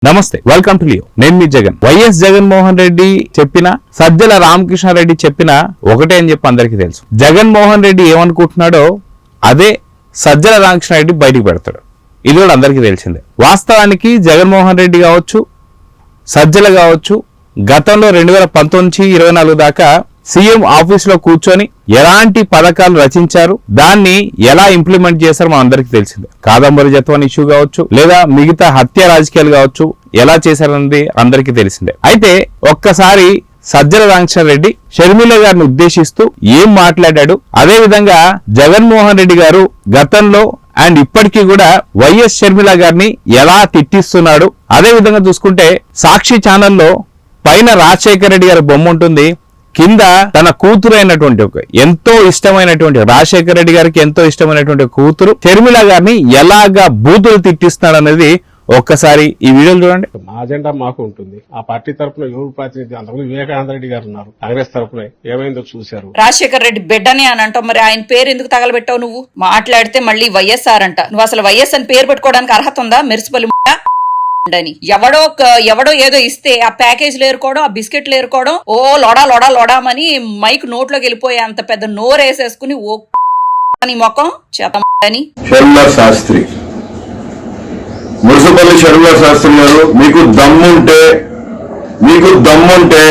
నమస్తే, welcome to Leo. నేను మీ Jagan. YS Jaganmohan Reddy చెప్పిన, సజ్జల రామకృష్ణారెడ్డి చెప్పిన ఒకటే అని చెప్పి అందరికీ తెలుసు. జగన్మోహన్ రెడ్డి ఏమనుకుంటున్నాడో అదే సజ్జల రామకృష్ణారెడ్డి బయటికి పెడతాడు. ఇది కూడా అందరికీ తెలిసిందే. వాస్తవానికి జగన్మోహన్ రెడ్డి కావచ్చు, సజ్జల కావచ్చు, గతంలో 2019-24 దాకా సీఎం ఆఫీస్ లో కూర్చొని ఎలాంటి పథకాలు రచించారు, దాన్ని ఎలా ఇంప్లిమెంట్ చేశారు మన అందరికీ తెలిసిందే. కాదంబరి జత్వాన్ ఇష్యూ కావచ్చు, లేదా మిగతా హత్య రాజకీయాలు కావచ్చు, ఎలా చేశారన్నది అందరికీ తెలిసిందే. అయితే ఒక్కసారి సజ్జల రామకృష్ణారెడ్డి షర్మిల గారిని ఉద్దేశిస్తూ ఏం మాట్లాడాడు, అదే విధంగా జగన్మోహన్ రెడ్డి గారు గతంలో అండ్ ఇప్పటికీ కూడా వైఎస్ షర్మిల గారిని ఎలా తిట్టిస్తున్నాడు. అదే విధంగా చూసుకుంటే సాక్షి ఛానల్లో పైన రాజశేఖర రెడ్డి గారి బొమ్మ ఉంటుంది, కింద తన కూతురు అయినటువంటి ఎంతో ఇష్టమైనటువంటి రాజశేఖర రెడ్డి గారికి ఎంతో ఇష్టమైనటువంటి కూతురు షర్మిల గారిని ఎలాగా బూతులు తిట్టిస్తున్నాడు అనేది ఒక్కసారి ఈ వీడియోలు చూడండి. మా అజెండా మాకు ఉంటుంది. ఆ పార్టీ తరఫున ఎవరు ప్రాతినిధ్యం, అంతకుముందు వివేకానంద రెడ్డి గారు ఉన్నారు కాంగ్రెస్ తరఫున, ఏమైందో చూశారు. రాజశేఖర రెడ్డి బిడ్డని అని అంటావు, మరి ఆయన పేరు ఎందుకు తగలబెట్టావు? నువ్వు మాట్లాడితే మళ్ళీ వైఎస్ఆర్ అంట. నువ్వు అసలు వైఎస్ అని పేరు పెట్టుకోవడానికి అర్హత ఉందా? మెరిసిపల్లి అని ఎవడో ఏదో ఇస్తే ఆ ప్యాకేజీలు ఏరుకోవడం, ఆ బిస్కెట్లు ఏరుకోవడం, ఓ లొడామని మైక్ నోట్లోకి వెళ్ళిపోయే అంత పెద్ద నోరు వేసేసుకుని ఓ అని మొఖం చేతని. షర్మిల శాస్త్రి, మున్సిపల్లి షర్మిల శాస్త్రి గారు, మీకు దమ్ముంటే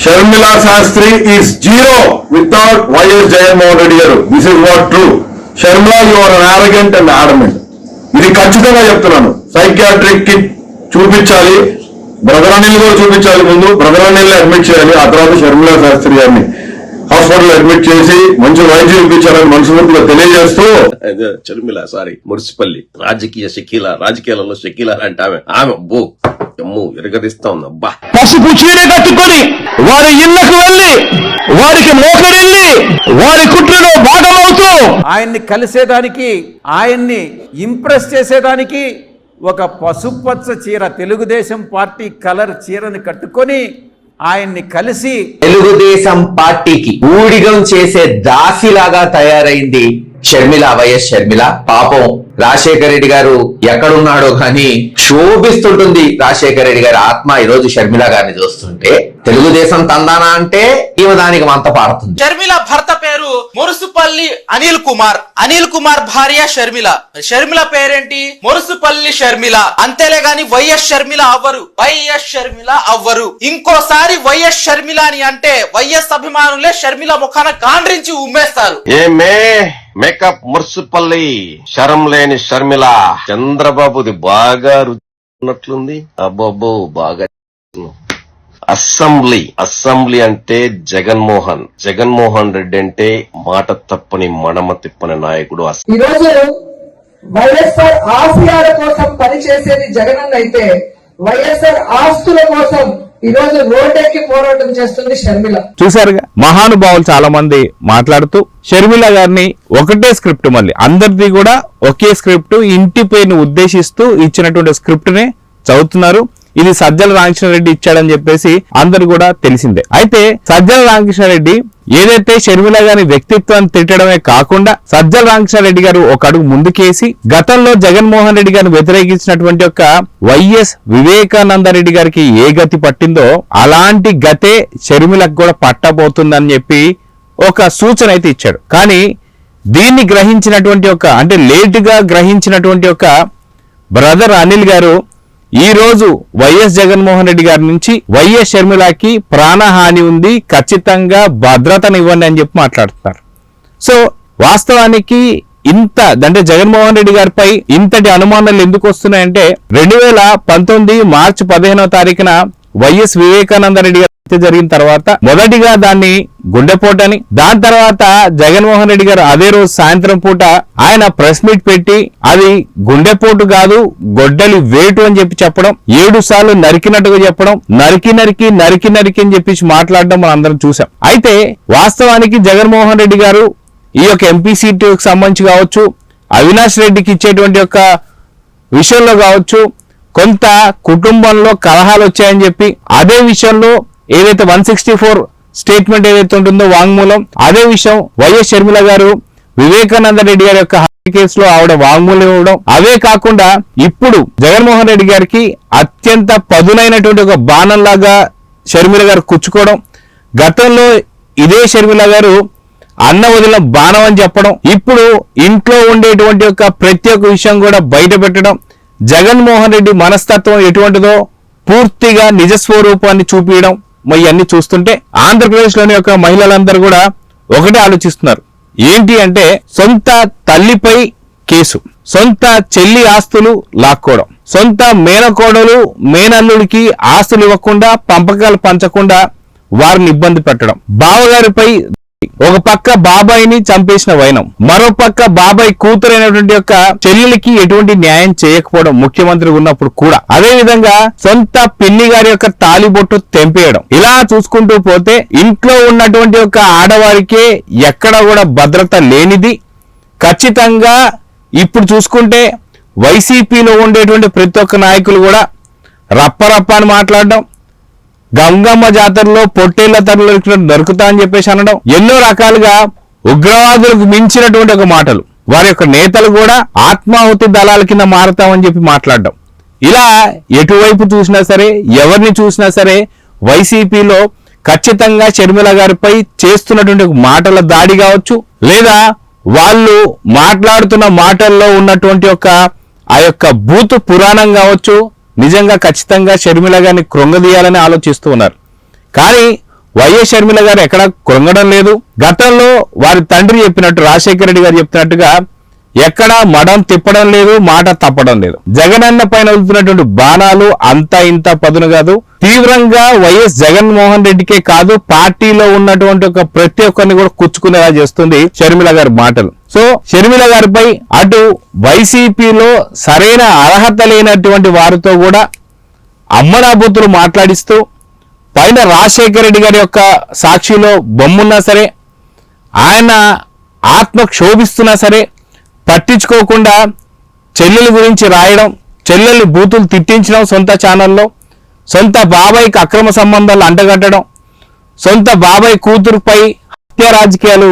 Sharmila Shastri is zero without YS Jaganmohan Reddy garu. This is what true. Sharmila, you are an arrogant and adamant. ఇది ఖచ్చితంగా చెప్తున్నాను. సైకియాట్రిక్ కి చూపించాలి, బ్రదర్ అనిల్ కూడా చూపించాలి. ముందు బ్రదర్ అనిల్ అడ్మిట్ చేయాలి, ఆ తర్వాత షర్మిల శాస్త్రి గారిని హాస్పిటల్ అడ్మిట్ చేసి మంచి వైద్యం ఇప్పించాలని మనస్ఫూర్తిగా తెలియజేస్తూ. షర్మిల మున్సిపల్లి రాజకీయాలలో షకీలా అంటే ఆమె ఎరగదిస్తా ఉంది. అబ్బా, పసుపు చీర కట్టుకుని వారి ఇళ్లకు వెళ్లి వారికి మోకరిల్లి వారి కుట్రలో భాగమవుతూ ఆయన్ని కలిసేదానికి, ఆయన్ని ఇంప్రెస్ చేసేదానికి ఒక పసుపచ్చ చీర, తెలుగుదేశం పార్టీ కలర్ చీరని కట్టుకొని ఆయన్ని కలిసి తెలుగుదేశం పార్టీకి ఊడిగం చేసే దాసిలాగా తయారైంది షర్మిల, వైఎస్ షర్మిల. పాపం రాజశేఖర రెడ్డి గారు ఎక్కడున్నాడో కానీ శోభిస్తుంటుంది రాజశేఖర రెడ్డి గారి ఆత్మ ఈ రోజు షర్మిల గారిని చూస్తుంటే. తెలుగుదేశం తందానా అంటే ఈమె దానికి మంత పాడుతుంది. షర్మిల భర్త పేరు మురుసుపల్లి అనిల్ కుమార్ భార్య షర్మిల పేరేంటి? మురుసుపల్లి షర్మిల. అంతేలే గాని వైఎస్ షర్మిల అవ్వరు. ఇంకోసారి వైఎస్ షర్మిల అని అంటే వైఎస్ అభిమానులే షర్మిల ముఖాన గాండ్రించి ఉమ్మేస్తారు. ఏమే మేకప్ మున్సిపల్లి శరం లేని షర్మిల. చంద్రబాబుది బాగా రుచినట్లుంది. అబ్బో బాగా. అసెంబ్లీ అంటే జగన్మోహన్ రెడ్డి అంటే మాట తప్పని మడమ తిప్పని నాయకుడు. ఈరోజు వైఎస్ఆర్ ఆశయాల కోసం పనిచేసేది జగన్ అయితే వైఎస్ఆర్ ఆస్తుల కోసం ఈరోజు రోడ్డెక్కి పోరాటం చేస్తుంది షర్మిల. చూసారుగా, మహానుభావులు చాలా మంది మాట్లాడుతూ షర్మిల గారిని ఒకటే స్క్రిప్ట్, మళ్ళీ అందరిది కూడా ఒకే స్క్రిప్ట్, ఇంటి పేరును ఉద్దేశిస్తూ ఇచ్చినటువంటి స్క్రిప్ట్ నే చదువుతున్నారు. ఇది సజ్జల రామకృష్ణారెడ్డి ఇచ్చాడని చెప్పేసి అందరు కూడా తెలిసిందే. అయితే సజ్జల రామకృష్ణారెడ్డి ఏదైతే షర్మిల గారి వ్యక్తిత్వాన్ని తిట్టడమే కాకుండా సజ్జల రామకృష్ణారెడ్డి గారు ఒక అడుగు ముందుకేసి గతంలో జగన్మోహన్ రెడ్డి గారిని వ్యతిరేకించినటువంటి ఒక వైఎస్ వివేకానంద రెడ్డి గారికి ఏ గతి పట్టిందో అలాంటి గతే షర్మిలకు కూడా పట్టబోతుందని చెప్పి ఒక సూచన అయితే ఇచ్చాడు. కానీ దీన్ని గ్రహించినటువంటి అంటే లేటుగా గ్రహించినటువంటి ఒక బ్రదర్ అనిల్ గారు ఈ రోజు వైఎస్ జగన్మోహన్ రెడ్డి గారి నుంచి వైఎస్ షర్మిలకి ప్రాణహాని ఉంది, ఖచ్చితంగా భద్రతనివ్వండి అని చెప్పి మాట్లాడుతున్నారు. సో వాస్తవానికి అంటే జగన్మోహన్ రెడ్డి గారిపై ఇంతటి అనుమానాలు ఎందుకు వస్తున్నాయంటే 2019 మార్చి 15వ తారీఖున వైఎస్ వివేకానంద రెడ్డి గారి జరిగిన తర్వాత మొదటిగా దాన్ని గుండెపోటని, దాని తర్వాత జగన్మోహన్ రెడ్డి గారు అదే రోజు సాయంత్రం పూట ఆయన ప్రెస్ మీట్ పెట్టి అది గుండెపోటు కాదు గొడ్డలి వేటు అని చెప్పడం, 7 సార్లు నరికినట్టుగా చెప్పడం, నరికి అని చెప్పి మాట్లాడడం మనం అందరం చూసాం. అయితే వాస్తవానికి జగన్మోహన్ రెడ్డి గారు ఈ యొక్క ఎంపీ సీటుకు సంబంధించి కావచ్చు, అవినాష్ రెడ్డికి ఇచ్చేటువంటి యొక్క విషయంలో కావచ్చు, కొంత కుటుంబంలో కలహాలు వచ్చాయని చెప్పి అదే విషయంలో ఏదైతే 164 స్టేట్మెంట్ ఏదైతే ఉంటుందో వాంగ్మూలం, అదే విషయం వైఎస్ షర్మిల గారు వివేకానంద రెడ్డి గారి యొక్క హత్య కేసులో ఆవిడ వాంగ్మూలం ఇవ్వడం, అవే కాకుండా ఇప్పుడు జగన్మోహన్ రెడ్డి గారికి అత్యంత పదునైనటువంటి ఒక బాణంలాగా షర్మిల గారు కుచ్చుకోవడం, గతంలో ఇదే షర్మిల గారు అన్న వదిలిన బాణం అని చెప్పడం, ఇప్పుడు ఇంట్లో ఉండేటువంటి ఒక ప్రతి ఒక్క విషయం కూడా బయట పెట్టడం, జగన్మోహన్ రెడ్డి మనస్తత్వం ఎటువంటిదో పూర్తిగా నిజస్వరూపాన్ని చూపించడం, ఇవన్నీ చూస్తుంటే ఆంధ్రప్రదేశ్ లోని యొక్క మహిళలందరూ కూడా ఒకటే ఆలోచిస్తున్నారు. ఏంటి అంటే సొంత తల్లిపై కేసు, సొంత చెల్లి ఆస్తులు లాక్కోవడం, సొంత మేనకోడలు మేనల్లుడికి ఆస్తులు ఇవ్వకుండా పంపకాలు పంచకుండా వారిని ఇబ్బంది పెట్టడం, బావగారిపై ఒక పక్క బాబాయిని చంపేసిన వైనం, మరో పక్క బాబాయ్ కూతురైనటువంటి యొక్క చెల్లెలికి ఎటువంటి న్యాయం చేయకపోవడం ముఖ్యమంత్రి ఉన్నప్పుడు కూడా, అదే విధంగా సొంత పిన్ని గారి యొక్క తాలిబొట్టు తెంపేయడం, ఇలా చూసుకుంటూ పోతే ఇంట్లో ఉన్నటువంటి ఒక ఆడవారికే ఎక్కడ కూడా భద్రత లేనిది. ఖచ్చితంగా ఇప్పుడు చూసుకుంటే వైసీపీలో ఉండేటువంటి ప్రతి ఒక్క నాయకులు కూడా రప్పరప్ప అని మాట్లాడడం, గంగమ్మ జాతరలో పొట్టేళ్ల తరలు దొరుకుతా అని చెప్పేసి అనడం, ఎన్నో రకాలుగా ఉగ్రవాదులకు మించినటువంటి ఒక మాటలు, వారి యొక్క నేతలు కూడా ఆత్మాహుతి దళాల కింద మారతామని చెప్పి మాట్లాడడం, ఇలా ఎటువైపు చూసినా సరే ఎవరిని చూసినా సరే వైసీపీలో ఖచ్చితంగా షర్మిల గారిపై చేస్తున్నటువంటి మాటల దాడి కావచ్చు, లేదా వాళ్ళు మాట్లాడుతున్న మాటల్లో ఉన్నటువంటి ఆ యొక్క భూతు పురాణం కావచ్చు, నిజంగా ఖచ్చితంగా షర్మిల గారిని కృంగదీయాలని ఆలోచిస్తూ ఉన్నారు. కానీ వైఎస్ షర్మిల గారు ఎక్కడ కృంగడం లేదు. గతంలో వారి తండ్రి చెప్పినట్టు, రాజశేఖర రెడ్డి గారు చెప్పినట్టుగా ఎక్కడ మడం తిప్పడం లేదు, మాట తప్పడం లేదు. జగనన్న పైన వెళ్తున్నటువంటి బాణాలు అంతా ఇంత పదును కాదు, తీవ్రంగా వైఎస్ జగన్మోహన్ రెడ్డికే కాదు పార్టీలో ఉన్నటువంటి ఒక ప్రతి ఒక్కరిని కూడా కుచ్చుకునేలా చేస్తుంది షర్మిల గారి మాటలు. సో షర్మిల గారిపై అటు వైసీపీలో సరైన అర్హత లేనటువంటి వారితో కూడా అమ్మనాబూతులు మాట్లాడిస్తూ, పైన రాజశేఖర రెడ్డి గారి యొక్క సాక్షిలో బొమ్మున్నా సరే, ఆయన ఆత్మ క్షోభిస్తున్నా సరే పట్టించుకోకుండా చెల్లెల గురించి రాయడం, చెల్లెల్ని బూతులు తిట్టించడం, సొంత ఛానల్లో సొంత బాబాయికి అక్రమ సంబంధాలు అంటగట్టడం, సొంత బాబాయ్ కూతురుపై హత్య రాజకీయాలు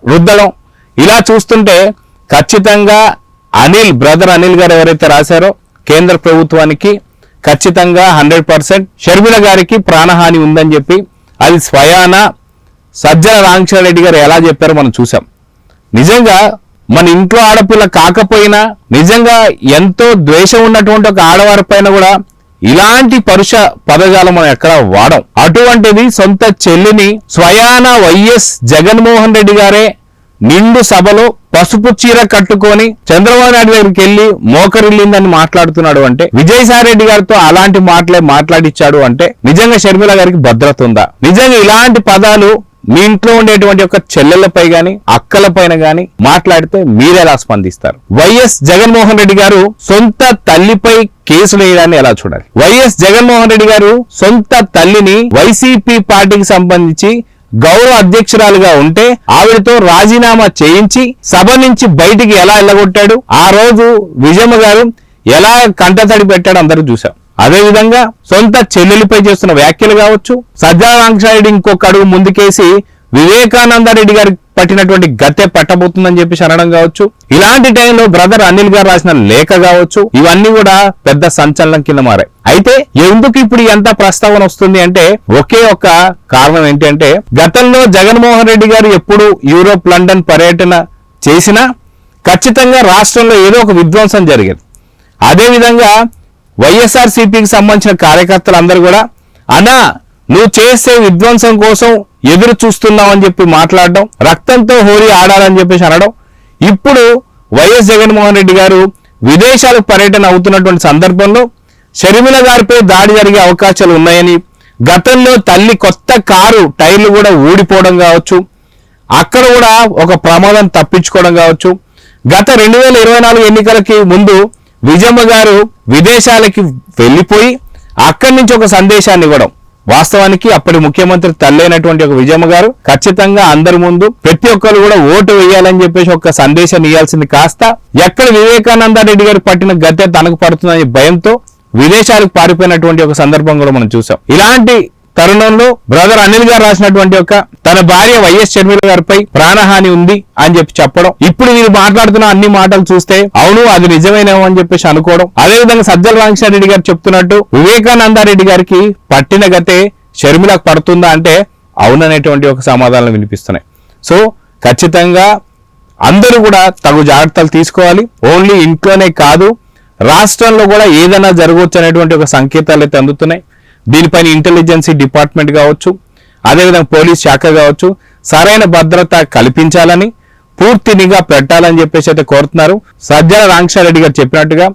రుద్దడం, ఇలా చూస్తుంటే ఖచ్చితంగా బ్రదర్ అనిల్ గారు ఎవరైతే రాశారో కేంద్ర ప్రభుత్వానికి ఖచ్చితంగా 100% షర్మిల గారికి ప్రాణహాని ఉందని చెప్పి అది స్వయాన సజ్జల రామకృష్ణారెడ్డి గారు ఎలా చెప్పారో మనం చూసాం. నిజంగా మన ఇంట్లో ఆడపిల్ల కాకపోయినా నిజంగా ఎంతో ద్వేషం ఉన్నటువంటి ఒక ఆడవారి పైన కూడా ఇలాంటి పరుష పదజాలం మనం ఎక్కడ వాడం. అటువంటిది సొంత చెల్లిని స్వయాన వైఎస్ జగన్మోహన్ రెడ్డి గారే నిండు సభలో పసుపు చీర కట్టుకొని చంద్రబాబు నాయుడు దగ్గరికి వెళ్లి మోకరిల్లిందని మాట్లాడుతున్నాడు అంటే, విజయసాయి రెడ్డి గారితో అలాంటి మాటలే మాట్లాడిచ్చాడు అంటే నిజంగా షర్మిల గారికి భద్రత ఉందా? నిజంగా ఇలాంటి పదాలు మీ ఇంట్లో ఉండేటువంటి ఒక చెల్లెళ్లపై గాని అక్కల పైన గాని మాట్లాడితే మీరెలా స్పందిస్తారు? వైఎస్ జగన్మోహన్ రెడ్డి గారు సొంత తల్లిపై కేసులు వేయడాన్ని ఎలా చూడాలి? వైఎస్ జగన్మోహన్ రెడ్డి గారు సొంత తల్లిని వైసీపీ పార్టీకి సంబంధించి గౌరవ అధ్యక్షురాలుగా ఉంటే ఆవిడతో రాజీనామా చేయించి సభ నుంచి బయటికి ఎలా వెళ్ళగొట్టాడు, ఆ రోజు విజయమ్మ గారు ఎలా కంటతడి పెట్టాడు అందరూ చూశాం. అదే విధంగా సొంత చెల్లెలిపై చేస్తున్న వ్యాఖ్యలు కావచ్చు, సజ్జల రామకృష్ణారెడ్డి ఇంకొక అడుగు ముందుకేసి వివేకానంద రెడ్డి గారికి పట్టినటువంటి గత్తె పట్టబోతుందని చెప్పి అనడం కావచ్చు, ఇలాంటి టైంలో బ్రదర్ అనిల్ గారు రాసిన లేఖ కావచ్చు, ఇవన్నీ కూడా పెద్ద సంచలనం కింద మారాయి. అయితే ఎందుకు ఇప్పుడు ఎంత ప్రస్తావన వస్తుంది అంటే ఒకే ఒక కారణం ఏంటంటే, గతంలో జగన్మోహన్ రెడ్డి గారు ఎప్పుడు యూరోప్ లండన్ పర్యటన చేసినా ఖచ్చితంగా రాష్ట్రంలో ఏదో ఒక విధ్వంసం జరిగేది. అదే విధంగా వైఎస్ఆర్సీపీకి సంబంధించిన కార్యకర్తలు అందరూ కూడా అన్నా నువ్వు చేసే విధ్వంసం కోసం ఎదురు చూస్తున్నావు అని చెప్పి మాట్లాడడం, రక్తంతో హోరీ ఆడాలని చెప్పేసి అనడం. ఇప్పుడు వైఎస్ జగన్మోహన్ రెడ్డి గారు విదేశాలకు పర్యటన అవుతున్నటువంటి సందర్భంలో షర్మిల గారిపై దాడి జరిగే అవకాశాలు ఉన్నాయని, గతంలో తల్లి కొత్త కారు టైర్లు కూడా ఊడిపోవడం కావచ్చు, అక్కడ కూడా ఒక ప్రమాదం తప్పించుకోవడం కావచ్చు, గత 2024 ఎన్నికలకి ముందు విజయమ్మ గారు విదేశాలకి వెళ్ళిపోయి అక్కడి నుంచి ఒక సందేశాన్ని ఇవ్వడం. వాస్తవానికి అప్పటి ముఖ్యమంత్రి తల్లైనటువంటి ఒక విజయమ్మ గారు ఖచ్చితంగా అందరి ముందు ప్రతి ఒక్కరు కూడా ఓటు వేయాలని చెప్పేసి ఒక సందేశాన్ని ఇవ్వాల్సింది కాస్త ఎక్కడ వివేకానంద రెడ్డి గారు పట్టిన గద్దె తనకు పడుతుందనే భయంతో విదేశాలకు పారిపోయినటువంటి ఒక సందర్భం కూడా మనం చూసాం. ఇలాంటి తరుణంలో బ్రదర్ అనిల్ గారు రాసినటువంటి ఒక తన భార్య వైఎస్ షర్మిల గారిపై ప్రాణహాని ఉంది అని చెప్పడం, ఇప్పుడు వీరు మాట్లాడుతున్న అన్ని మాటలు చూస్తే అవును అది నిజమేనేమో అని చెప్పేసి అనుకోవడం, అదేవిధంగా సజ్జల రామకృష్ణారెడ్డి గారు చెప్తున్నట్టు వివేకానందారెడ్డి గారికి పట్టిన గతే షర్మిలకు పడుతుందా అంటే అవుననేటువంటి ఒక సమాధానం వినిపిస్తున్నాయి. సో ఖచ్చితంగా అందరూ కూడా తగు జాగ్రత్తలు తీసుకోవాలి. ఓన్లీ ఇంట్లోనే కాదు, రాష్ట్రంలో కూడా ఏదైనా జరగవచ్చు అనేటువంటి ఒక సంకేతాలు అయితే అందుతున్నాయి. దీనిపైన ఇంటెలిజెన్సీ డిపార్ట్మెంట్ కావచ్చు, అదేవిధంగా పోలీస్ శాఖ కావచ్చు, సరైన భద్రత కల్పించాలని, పూర్తి నిఘా పెట్టాలని చెప్పేసి అయితే కోరుతున్నారు. సజ్జల రామకృష్ణారెడ్డి గారు చెప్పినట్టుగా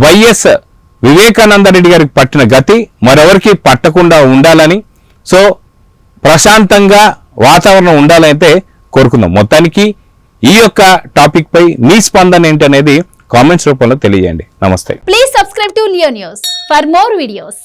వైఎస్ వివేకానందరెడ్డి గారికి పట్టిన గతి మరెవరికి పట్టకుండా ఉండాలని, సో ప్రశాంతంగా వాతావరణం ఉండాలని అయితే కోరుకుందాం. మొత్తానికి ఈ యొక్క టాపిక్ పై మీ స్పందన ఏంటి అనేది కామెంట్స్ రూపంలో తెలియజేయండి. నమస్తే. Please subscribe to Leo news for more videos.